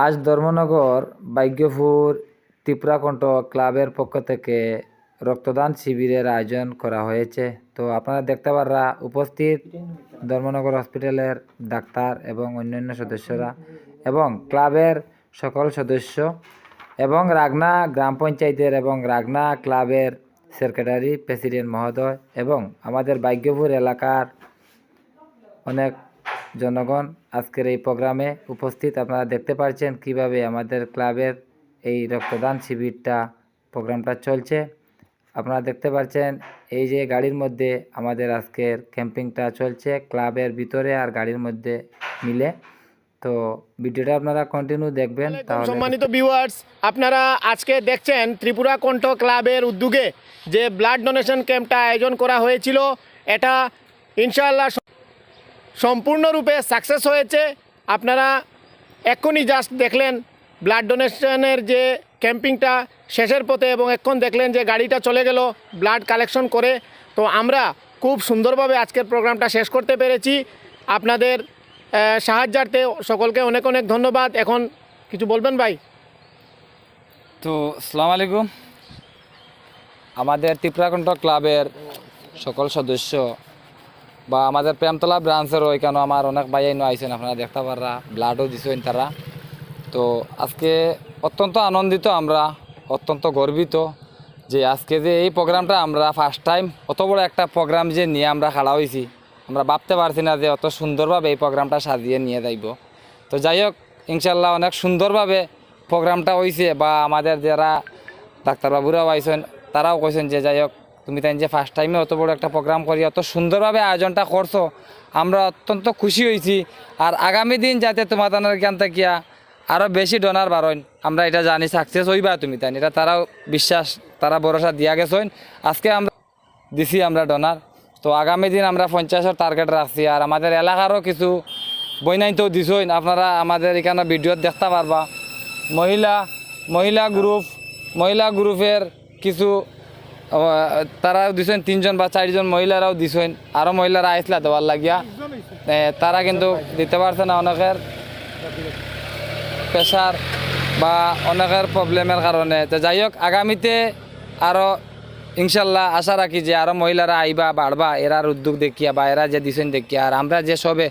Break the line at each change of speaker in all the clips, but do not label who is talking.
আজ ধর্মনগর ভাগ্যপুর ত্রিপুরাকণ্ঠ ক্লাবের পক্ষ থেকে রক্তদান শিবিরের আয়োজন করা হয়েছে। তো আপনারা দেখতে পাররা উপস্থিত ধর্মনগর হসপিটালের ডাক্তার এবং অন্যান্য সদস্যরা এবং ক্লাবের সকল সদস্য এবং রাগনা গ্রাম পঞ্চায়েতের এবং রাগনা ক্লাবের সেক্রেটারি প্রেসিডেন্ট মহোদয় এবং আমাদের ভাগ্যপুর এলাকার অনেক জনগণ আজকের এই প্রোগ্রামে উপস্থিত। আপনারা দেখতে পাচ্ছেন কিভাবে আমাদের ক্লাবের এই রক্তদান শিবিরটা প্রোগ্রামটা চলছে। আপনারা দেখতে পাচ্ছেন এই যে গাড়ির মধ্যে আমাদের আজকের ক্যাম্পিংটা চলছে ক্লাবের ভিতরে আর গাড়ির মধ্যে মিলে। তো ভিডিওটা আপনারা কন্টিনিউ দেখবেন। তাহলে
সম্মানিত ভিউয়ার্স, আপনারা আজকে দেখছেন ত্রিপুরাকণ্ঠ ক্লাবের উদ্যোগে যে ব্লাড ডোনেশন ক্যাম্পটা আয়োজন করা হয়েছিল, এটা ইনশাআল্লাহ সম্পূর্ণরূপে সাকসেস হয়েছে। আপনারা এক্ষুনি জাস্ট দেখলেন ব্লাড ডোনেশনের যে ক্যাম্পিংটা শেষের পথে এবং এখন দেখলেন যে গাড়িটা চলে গেল ব্লাড কালেকশন করে। তো আমরা খুব সুন্দরভাবে আজকের প্রোগ্রামটা শেষ করতে পেরেছি। আপনাদের সাহায্যার্থে সকলকে অনেক অনেক ধন্যবাদ। এখন কিছু বলবেন ভাই?
তো আসসালামু আলাইকুম। আমাদের ত্রিপুরাকণ্ঠ ক্লাবের সকল সদস্য বা আমাদের প্রেমতলা ব্রাঞ্চের ওইখানে আমার অনেক ভাই আইসেন, আপনারা দেখতে পাররা ব্লাডও দিছেন তারা। তো আজকে অত্যন্ত আনন্দিত, আমরা অত্যন্ত গর্বিত যে আজকে যে এই প্রোগ্রামটা আমরা ফার্স্ট টাইম অত বড় একটা প্রোগ্রাম যে নিয়ে আমরা খাড়া হয়েছি, আমরা ভাবতে পারছি না যে অত সুন্দরভাবে এই প্রোগ্রামটা সাজিয়ে নিয়ে যাইব। তো যাই হোক, ইনশাল্লাহ অনেক সুন্দরভাবে প্রোগ্রামটা হয়েছে বা আমাদের যারা ডাক্তারবাবুরাও আইসেন তারাও কইছেন যে যাই হোক তুমি তাই যে ফার্স্ট টাইমে অত বড় একটা প্রোগ্রাম করি অত সুন্দরভাবে আয়োজনটা করছো, আমরা অত্যন্ত খুশি হয়েছি। আর আগামী দিন যাতে তোমাদের জ্ঞান থাকিয়া আরও বেশি ডোনার বাড়েন, আমরা এটা জানি সাকসেস হইবা তুমি তাই, এটা তারাও বিশ্বাস, তারা ভরসা দিয়া গেছেন। আজকে আমরা দিছি আমরা ডোনার, তো আগামী দিন আমরা 50-এর টার্গেট রাখছি। আর আমাদের এলাকারও কিছু বইনাইতেও দিছেন, আপনারা আমাদের এখানে ভিডিও দেখতে পারবা। মহিলা গ্রুপের কিছু তারাও দিছেন, 3জন বা 4জন মহিলারাও দিছেন, আরও মহিলারা আইসলা দেওয়ার লাগিয়া, তারা কিন্তু দিতে পারছে না অনেকের প্রেশার বা অনেকের প্রবলেমের কারণে। তো যাই হোক, আগামীতে আরও ইনশাল্লাহ আশা রাখি যে আরও মহিলারা আইবা বাড়বা এরার উদ্যোগ দেখিয়া বা এরা যে দিছেন দেখিয়া। আর আমরা যে সবে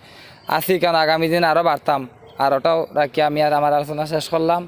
আছি, কারণ আগামী দিন আরও বাড়তাম। আর ওটাও রাখিয়া আমি আর আমার আলোচনা শেষ করলাম।